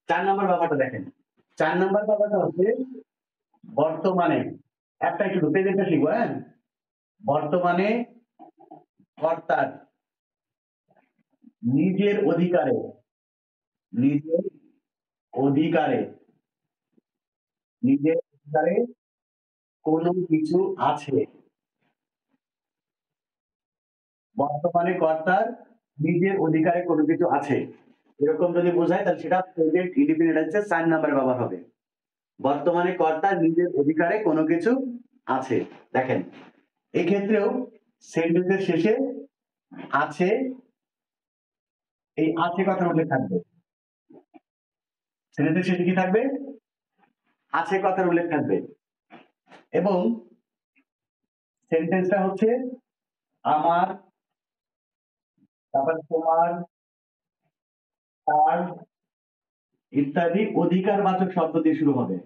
4 number ব্যাপারটা দেখেন। 4 number ব্যাপারটা হচ্ছে বর্তমানে একটাই শুধু প্রেজেন্টটা শিখবো, হ্যাঁ? বর্তমানে কর্তার নিজের অধিকারে নিজের অধিকারে নিজের অধিকারে কোনো কিছু আছে। বর্তমানে কর্তার নিজের অধিকারে কোনো কিছু আছে, এরকম যদি বোঝায় তাহলে সেটা প্রেজেন্ট ইনডিফিনিট টেন্সের 4 নাম্বার ব্যবহার হবে। বর্তমানে কর্তার নিজের অধিকারে কোনো কিছু আছে। দেখেন এক্ষেত্রেও সেন্টেন্সের শেষে আছে, এই আছে কথার উল্লেখ থাকবে। সেন্টেন্সের শেষে কি থাকবে? আছে কথার উল্লেখ থাকবে। এবং সেন্টেন্সটা হচ্ছে আমার, তারপর তোমার, তার ইত্যাদি অধিকারবাচক শব্দ দিয়ে শুরু হবে।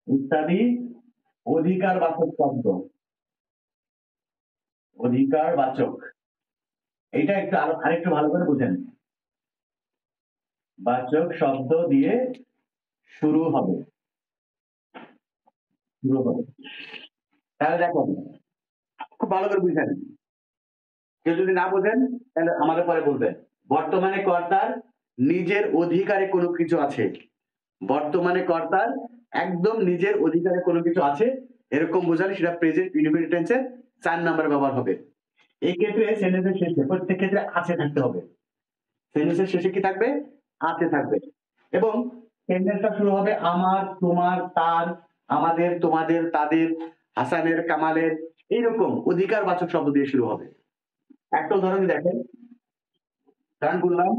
ইত্যাদি অধিকারবাচক শব্দ, অধিকারবাচক, এটা একটু আরেকটু ভালো করে বুঝেন। বাচক শব্দ দিয়ে শুরু হবে, শুরু হবে। তাহলে দেখুন খুব ভালো করে বুঝেন, কেউ যদি না বোঝেন তাহলে আমাদের পরে বলবেন। বর্তমানে কর্তার নিজের অধিকারে কোনো কিছু আছে, বর্তমানে কর্তার একদম নিজের অধিকারে কোনো কিছু আছে এরকম বোঝালে সেটা প্রেজেন্ট ইনডিফিনিট টেন্সের 4 নাম্বার ব্যবহার হবে। এই ক্ষেত্রে সেন্টেন্সের শেষে প্রত্যেক ক্ষেত্রে আছে থাকতে হবে। সেন্টেন্সের শেষে কি থাকবে? আছে থাকবে। এবং সেন্টেন্সটা শুরু হবে আমার, তোমার, তার, আমাদের, তোমাদের, তাদের, হাসানের, কামালের, এইরকম অধিকারবাচক শব্দ দিয়ে শুরু হবে। একটা উদাহরণ দেখেন, কারণ বললাম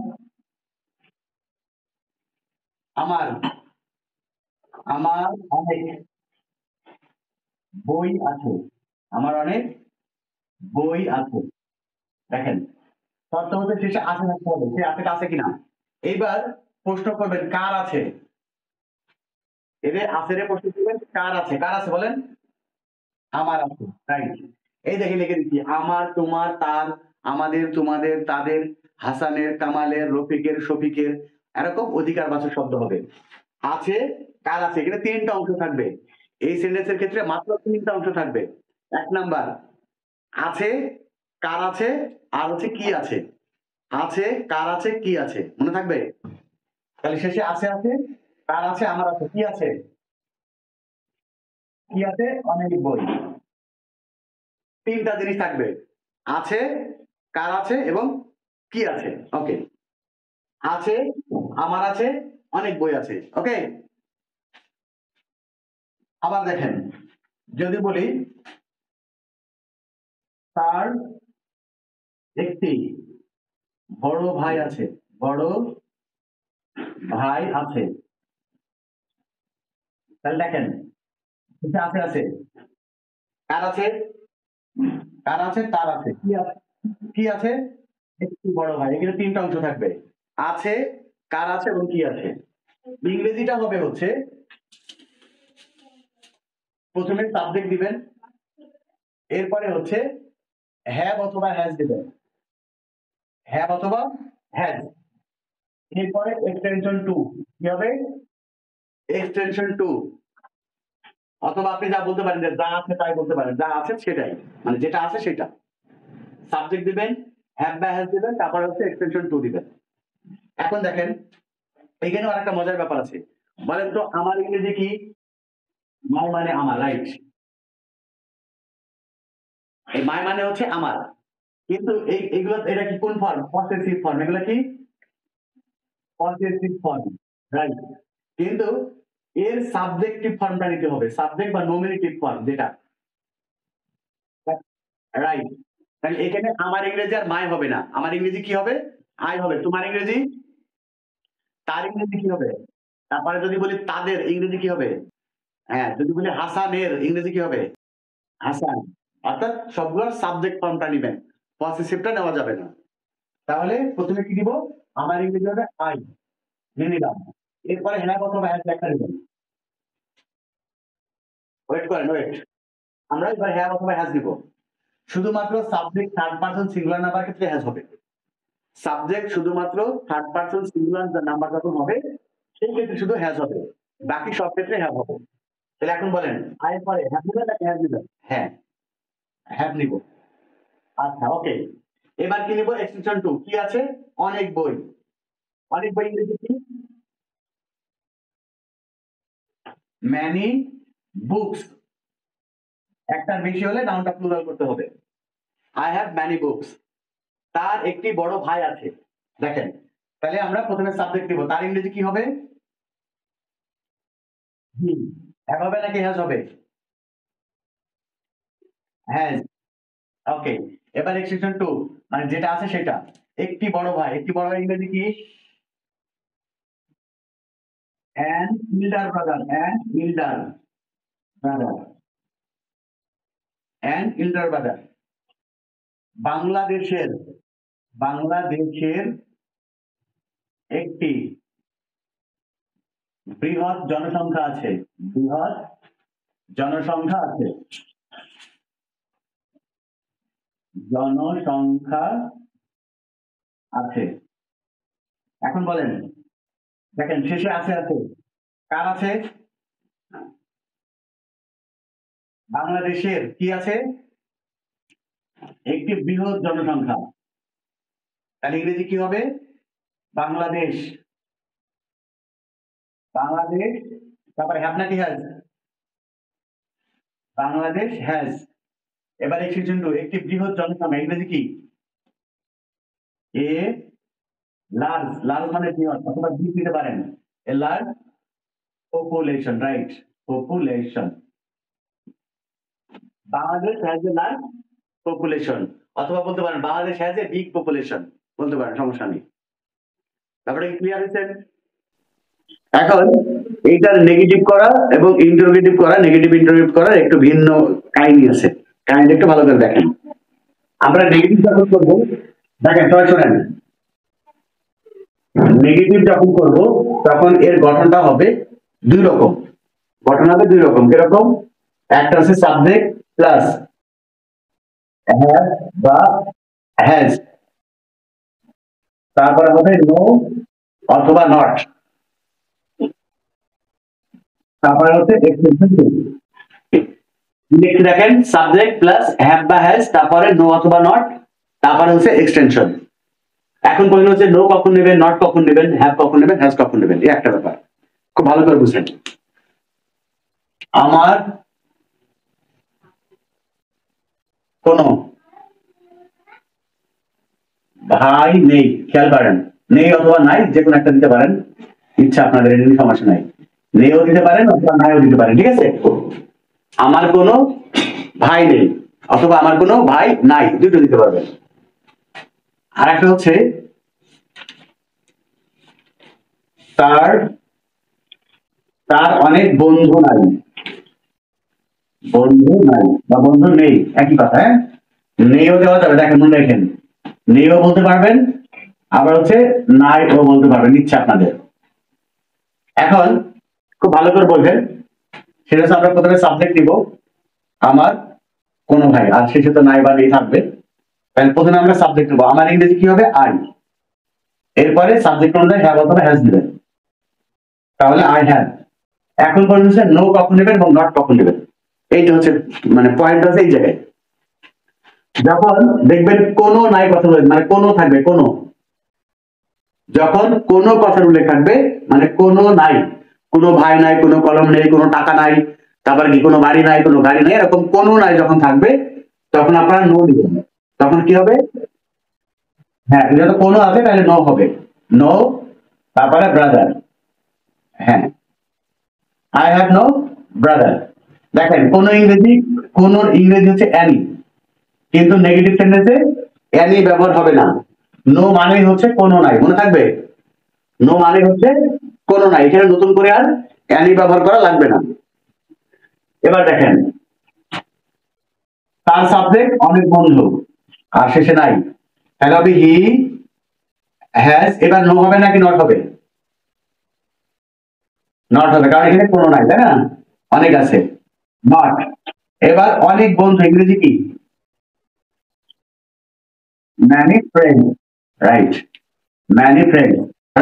আমার আমার অনেক বই আছে, আমার অনেক বই আছে। দেখেন শর্ত হচ্ছে শেষে আছে থাকতে হবে, সে আছে আছে কিনা। এইবার প্রশ্ন করবেন কার আছে, এদের আছে প্রশ্ন করবেন কার আছে, কার আছে বলেন? আমার আছে, রাইট। এই দেখে লিখে দিচ্ছি আমার, তোমার, তার, আমাদের, তোমাদের, তাদের, হাসানের, কামালের, রফিকের, শফিকের, এরকম অধিকারবাচক শব্দ হবে। আছে কার আছে, এখানে 3টা অংশ থাকবে। এই সেন্টেন্সের ক্ষেত্রে মাত্র 3টা অংশ থাকবে। 1 নাম্বার আছে, কার আছে, আর হচ্ছে কি আছে। আছে, কার আছে, কি আছে, মনে থাকবে? তাহলে শেষে আছে আছে, কার আছে, আমার আছে, কি আছে? কি আছে? অনেক বই। 3টা জিনিস থাকবে, আছে, কার আছে এবং কি আছে। ওকে, আছে, আমার আছে, অনেক বই আছে। ওকে, আবার দেখেন যদি বলি তার একটি বড় ভাই আছে, বড় ভাই আছে, তাহলে দেখেন আছে আছে, কার আছে, কার আছে, তার আছে, কি আছে, কি আছে? একটি বড় ভাই। এখানে 3টা অংশ থাকবে, আছে, কার আছে এবং কি আছে। ইংরেজিটা হবে হচ্ছে প্রথমে সাবজেক্ট দিবেন, এরপরে হচ্ছে হ্যাভ অথবা হ্যাজ দিবেন, হ্যাভ অথবা হ্যাজ, এরপরে এক্সটেনশন টু, কি হবে? Extension two. অথবা আপনি যা বলতে পারেন যে যা আছে তাই বলতে পারেন, যা আছে সেটাই, মানে যেটা আছে সেটা। সাবজেক্ট দিবেন, হ্যাভ বা হ্যাজ দিবেন, তারপরে হচ্ছে এক্সটেনশন টু দিবেন। এখন দেখেন এখানেও আরেকটা মজার ব্যাপার আছে। বলেন তো আমার ইংরেজি কি? মাই মানে আমার, রাইট। এই মাই মানে হচ্ছে আমার, কিন্তু এইগুলো এটা কি কোন ফর্ম? Possessive form. এগুলো কি? Possessive form, right. কিন্তু এর সাবজেক্টিভ ফর্মটা নিতে হবে, সাবজেক্ট বা নমিনেটিভ ফর্ম যেটা, রাইট। তাহলে এখানে আমার ইংরেজি আর মাই হবে না, আমার ইংরেজি কি হবে? আই হবে। তোমার ইংরেজি? তার ইংরেজি কি হবে? তারপরে যদি বলি তাদের ইংরেজি কি হবে? হ্যাঁ, যদি বলি হাসানের ইংরেজি কি হবে? হাসান। অর্থাৎ সবগুলোর সাবজেক্ট ফর্মটা নিবেন, পসেসিভটা নেওয়া যাবে না। তাহলে প্রথমে কি দিব? আমার ইংরেজি হবে আই, নিয়ে নিলাম। এরপরে হ্যাভ অথবা হ্যাজ লেখা দিবেন। ওয়েট করেন, ওয়েট। আমরা এবার হ্যাভ অথবা হ্যাজ দিব। শুধুমাত্র subject third person singular number ক্ষেত্রে হ্যাজ হবে। সাবজেক্ট শুধুমাত্র থার্ড পারসন সিঙ্গুলার নাম্বার যখন হবে সেই ক্ষেত্রে শুধু হ্যাজ হবে, বাকি সব ক্ষেত্রে হ্যাভ হবে। তাহলে এখন বলেন আই এর পরে হ্যাভ নিবেন নাকি হ্যাজ নিবেন? হ্যাঁ, হ্যাভ নিব। আচ্ছা, ওকে। এবার কি নিব? এক্সটেনশন টু কি আছে? অনেক বই। অনেক বই ইংরেজি কি? Many books. একটার বেশি হলে নাউনটা প্লুরাল করতে হবে। I have many books. তার একটি বড় ভাই আছে। দেখেন, তাহলে আমরা প্রথমে সাবজেক্ট দিব, তার ইংরেজি কি হবে? হ্যাভ হবে নাকি হ্যাজ হবে? হ্যাজ। ওকে। এবার এক্সটেনশন টু মানে যেটা আছে সেটা, একটি বড় ভাই। একটি বড় ভাই ইংরেজি কি? An elder brother. An elder brother. An elder brother. বাংলাদেশের, বাংলাদেশের একটি বৃহৎ জনসংখ্যা আছে। বৃহৎ জনসংখ্যা আছে। জনসংখ্যা আছে। এখন বলেন, দেখেন শেষে আছে আছে, কার আছে? বাংলাদেশের কি আছে? একটি বৃহৎ জনসংখ্যা। তাহলে ইংরেজি কি হবে? বাংলাদেশ। বাংলাদেশ। তারপরে হ্যাভ নাকি হ্যাজ? বাংলাদেশ হ্যাজ। এবার এক্সটেনশন টু একটি বৃহৎ জনসংখ্যা ইংরেজি কি? A large. লার্জ মানে বৃহৎ, অথবা বি দিতে পারেন। A large population, right. Population. Bangladesh has a large population, অথবা বলতে পারেন Bangladesh has a big population, বলতে পারেন, সমস্যা নেই। তারপরে ক্লিয়ার হয়েছে? এখন এইটার নেগেটিভ করা এবং ইন্টারোগেটিভ করা, নেগেটিভ ইন্টারোগেটিভ করার একটু ভিন্ন কাহিনী আছে। কাহিনীটা একটু ভালো করে দেখেন। আমরা নেগেটিভ যখন করবো, দেখেন সবাই শোনেন, নেগেটিভ যখন করব তখন এর গঠনটা হবে দুই রকম। গঠন হবে দুই রকম। কিরকম? একটা হচ্ছে সাবজেক্ট প্লাস হ্যাভ বা হ্যাজ, তারপরে হবে নো অথবা নট, তারপরে হচ্ছে এক্সটেনশন টু। দেখেন সাবজেক্ট প্লাস হ্যাভ বা হ্যাজ, তারপরে নো অথবা নট, তারপরে হচ্ছে এক্সটেনশন। এখন প্রশ্ন হচ্ছে নো কখন নেবেন, নট কখন নেবেন, হ্যাভ কখন নেবেন, হ্যাজ কখন নেবেন, এই একটা ব্যাপার খুব ভালো করে বুঝলেন। আমার কোনো ভাই নেই। খেয়াল করেন, নেই অথবা নাই যে কোনো একটা দিতে পারেন, ইচ্ছা আপনাদের, এটা নিয়ে সমস্যা নাই। নেইও দিতে পারেন অথবা নাইও দিতে পারেন, ঠিক আছে? আমার কোনো ভাই নেই অথবা আমার কোনো ভাই নাই, দুটো দিতে পারবেন। আর একটা হচ্ছে তার, তার অনেক বন্ধু নাই। বন্ধু নাই বা বন্ধু নেই, একই কথা। হ্যাঁ, নেইও দেওয়া যাবে। দেখেন মনে রাখেন, নেইও বলতে পারবেন, আবার হচ্ছে নাই ও বলতে পারবেন, ইচ্ছা আপনাদের। এখন খুব ভালো করে বলবেন, সেটা হচ্ছে আমরা প্রথমে সাবজেক্ট নিব আমার কোনো ভাই, আর শেষে তো নাই বা নেই থাকবে। তাহলে প্রথমে আমরা সাবজেক্ট নেবো, আমার ইংরেজি কি হবে? আই। এরপরে সাবজেক্ট অনুযায়ী হ্যাভ অথবা হ্যাজ দিবেন, তাহলে আই হ্যাভ। এখন পর্যন্ত হচ্ছে নো কখন নেবেন এবং নট কখন নেবেন, এইটা হচ্ছে মানে পয়েন্ট হচ্ছে এই জায়গায়। যখন দেখবেন কোনো নাই কথা বলবেন, মানে কোনো থাকবে কোনো, যখন কোনো কথার উল্লেখ থাকবে মানে কোনো নাই, কোনো ভাই নাই, কোনো কলম নেই, কোনো টাকা নাই, তারপর কি কোনো বাড়ি নাই, কোনো গাড়ি নাই, এরকম কোনো নাই যখন থাকবে তখন আপনারা নো দিবেন। তখন কি হবে? হ্যাঁ, যেহেতু কোনো আছে তাহলে নো হবে। নো, তারপরে ব্রাদার। হ্যাঁ, আই হ্যাভ নো ব্রাদার। দেখেন কোন ইংরেজি হচ্ছে অ্যানি, কিন্তু নেগেটিভ সেন্টেন্সে অ্যানি ব্যবহার হবে না। নো মানেই হচ্ছে কোনো নাই, মনে থাকবে। নো মানে হচ্ছে কোনো নাই, এখানে নতুন করে আর অ্যানি ব্যবহার করা লাগবে না। এবার দেখেন, তার সাবজেক্ট অনেক বন্ধু, আর শেষে নাই, তাহলে হবে হি হ্যাজ। এবার নো হবে নাকি নট হবে? নট হবে, কারণ এখানে কোনো নাই, তাই না? অনেক আছে, নট। এবার অনেক বন্ধু ইংরেজি কি? Many friend. Right, many friends.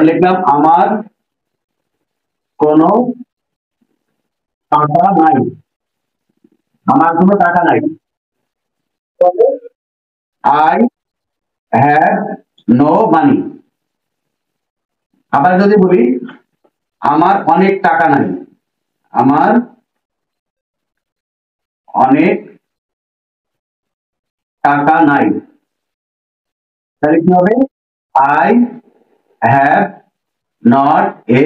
লিখলাম আমার কোনো টাকা নাই, আমার কোনো টাকা নাই। I have no money. আবার যদি বলি আমার অনেক টাকা নাই, আমার অনেক টাকা নাই, তাহলে কি হবে? I have not a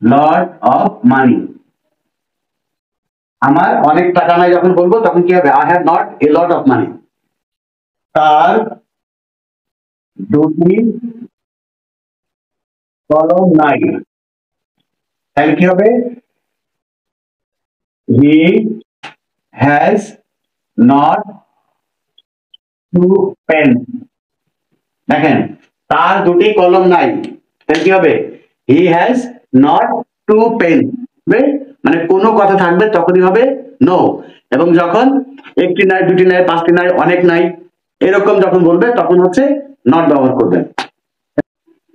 lot of money. আমার অনেক টাকা নাই যখন বলবো তখন কি হবে? I have not a lot of money. তার দুটি কলম নাই, তাহলে কি হবে? He has not two pen. দেখেন, তার দুটি কলম নাই, তাহলে কি হবে? He has not two pen. মানে কোনো কথা থাকবে তখনই হবে নো, এবং যখন একটি নাই, দুটি নাই, পাঁচটি নাই, অনেক নাই, এরকম যখন বলবে তখন হচ্ছে নট ব্যবহার করবেন।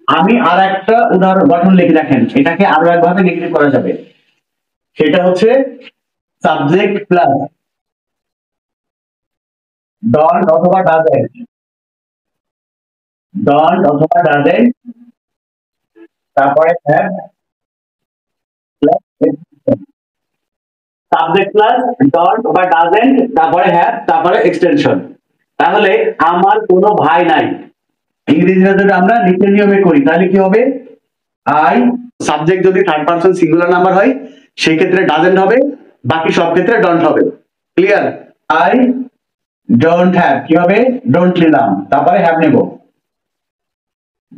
আমি আর একটা উদাহরণ গঠন লিখে রাখেন, এটাকে আরো একভাবে লিখে করা যাবে। সেটা হচ্ছে সাবজেক্ট প্লাস ডন্ট অথবা ডাজেন্ট, ডন্ট অথবা ডাজেন্ট, তারপরে have plus subject plus don't বা ডাজেন্ট, তারপরে হ্যাভ, তারপরে এক্সটেনশন। তাহলে আমার কোনো ভাই নাই, ইংরেজিতে যদি আমরা নিচের নিয়মে করি তাহলে কি হবে? আই, সাবজেক্ট যদি থার্ড পারসন সিঙ্গুলার নাম্বার হয় সেই ক্ষেত্রে ডাজেন্ট হবে, বাকি সব ক্ষেত্রে ডন্ট হবে। ক্লিয়ার? আই ডোন্ট হ্যাভ, কি হবে? ডোন্ট নিলাম, তারপরে হ্যাভ নেব,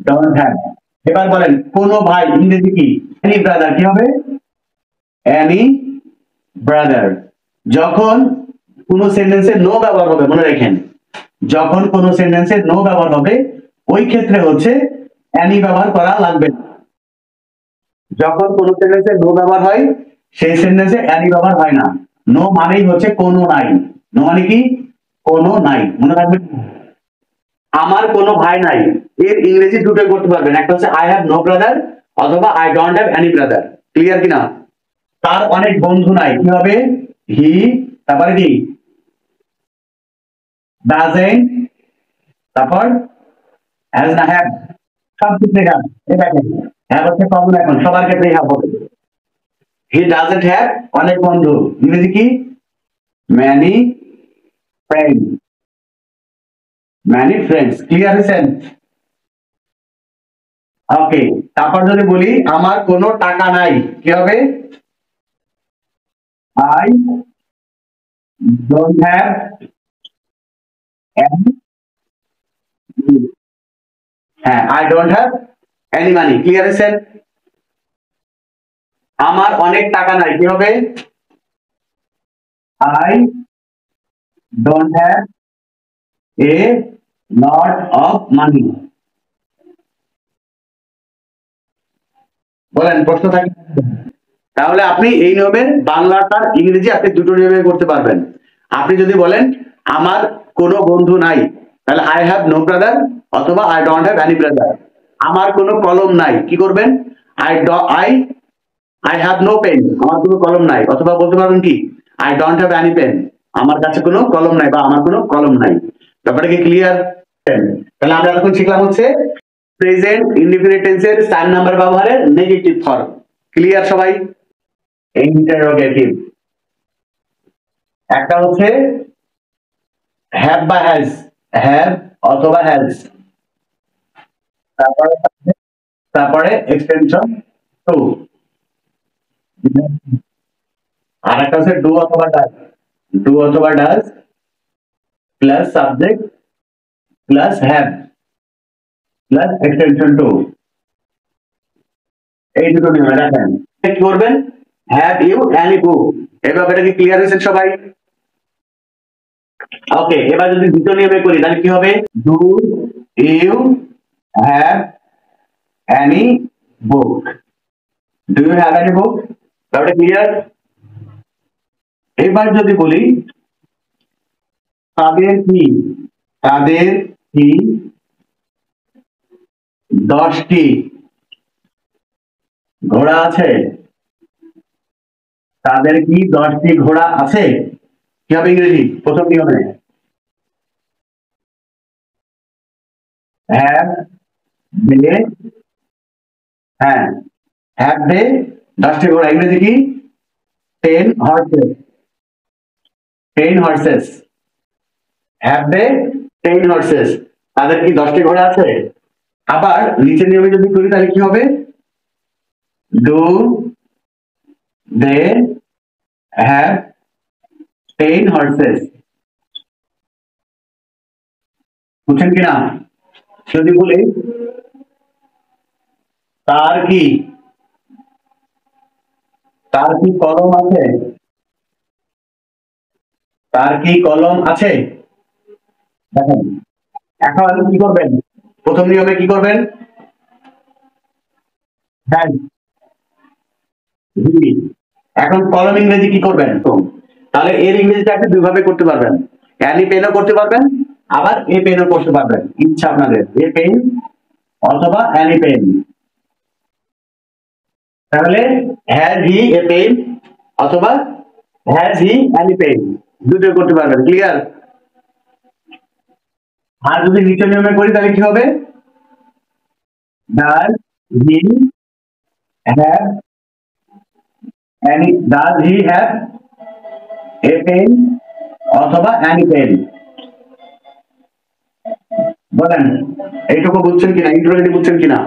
ডোন্ট হ্যাভ। এবার বলেন কোন ভাই ইংরেজি কি? এনি ব্রাদার, কি হবে? Any brother. যখন কোন সেন্টেন্সে নো ব্যবহার হবে, মনে রাখেন, যখন কোন সেন্টেন্সে নো ব্যবহার হবে ওই ক্ষেত্রে হচ্ছে এনি ব্যবহার করা লাগবে না। যখন কোন সেন্টেন্সে নো ব্যবহার হয় সেই সেন্টেন্সে এনি ব্যবহার হয় না। নো মানেই হচ্ছে কোনো নাই। নো মানে কি? কোনো নাই, মনে রাখবেন। আমার কোনো ভাই নাই, এর ইংরেজি দুটোই করতে পারবেন, একটা হচ্ছে আই হ্যাভ নো ব্রাদার, অথবা I don't have any brother. Clear কিনা? তার অনেক বন্ধু নাই, কি হবে? হি, তারপরে কি? ডাজেন্ট, তারপর হ্যাজ না হ্যাভ, সব ক্ষেত্রে হ্যাভ। এই দেখেন, হ্যাভ হচ্ছে কমন, এখন সবার ক্ষেত্রেই হ্যাভ হবে। হি ডাজেন্ট হ্যাভ অনেক বন্ধু, ইংরেজি কি? Many friend, many friends. Clear হয়েছেন? ওকে, তারপর যদি বলি আমার কোনো টাকা নাই, কি হবে? আই ডোন্ট হ্যাভ এনি, হ্যাঁ, I don't have any money. Clear হয়েছেন? আমার অনেক টাকা নাই, কি হবে? I don't have a lot of মানি। বলেন, প্রশ্ন থাকে? তাহলে আপনি এই নিয়মের বাংলাটার ইংরেজি আপনি দুটো নিয়মে করতে পারবেন। আপনি যদি বলেন আমার কোনো বন্ধু নাই, তাহলে আই হ্যাভ নো ব্রাদার, অথবা I don't have any brother. আমার কোনো কলম নাই, কি করবেন? I I I have no pen, আমার কোনো কলম নাই, অথবা বলতে পারবেন কি? I don't have any pen, আমার কাছে কোনো কলম নাই, বা আমার কোনো কলম নাই। ব্যাপারটা কি ক্লিয়ার? তাহলে আমরা এখন শিখলাম হচ্ছে প্রেজেন্ট ইনডিফিনিট টেন্সের 4 নাম্বার ব্যবহারের নেগেটিভ ফর্ম। ক্লিয়ার সবাই? ইন্টারোগেটিভ, একটা হচ্ছে হ্যাভ বা হ্যাজ, হ্যাভ অথবা হ্যাজ, তারপরে তারপরে এক্সটেনশন টু। আর একটা হচ্ছে ডু অথবা ডাজ, ডু অথবা does plus subject plus have plus extension two. এই দুটো নিয়মে রাখেন। কি করবেন? Have you any book. এই ব্যাপারটা কি ক্লিয়ার হয়েছে সবাই? ওকে, এবার যদি দ্বিতীয় নিয়মে করি তাহলে কি হবে? Do you have any book, do you have any book. ব্যাপারটা ক্লিয়ার? এবার যদি বলি তাদের কি, তাদের কি 10টি ঘোড়া আছে? তাদের কি 10টি ঘোড়া আছে? কি হবে ইংরেজি প্রথম নিয়মে? হ্যাভ দে, হ্যাঁ, হ্যাভ দে 10টি ঘোড়া, ইংরেজি কি? 10 horses. 10 horses, have they 10 horses, তাদের কি 10টি ঘোড়া আছে? আবার নিচের নিয়মে যদি করি তাহলে কি হবে? ডু দে হ্যাভ 10 হর্সেস, বুঝছেন কিনা? যদি বলি তার কি, তার কি কলম আছে? তার কি কলম আছে? দেখেন, এখন কি করবেন? প্রথম নিয়মে কি করবেন? হ্যাঁ, জি। এখন কলম ইংরেজি কি করবেন? তো তাহলে এর ইংরেজিটাকে দুই ভাবে করতে পারবেন, অ্যানি পেনও করতে পারবেন, আবার এ পেনও করতে পারবেন, ইচ্ছা আপনাদের, এ পেন অথবা অ্যানি পেন। তাহলে হ্যাজ হি এ পেন অথবা হ্যাজ হি অ্যানি পেন, দুটো করতে পারবেন, ক্লিয়ার? আর যদি নিচের নিয়মে করি তাহলে কি হবে? Does he have any, does he have a pen অথবা অ্যানি পেন, বলেন এইটুকু বুঝছেন কিনা, ইন্টারোগেটিভ বুঝছেন কিনা?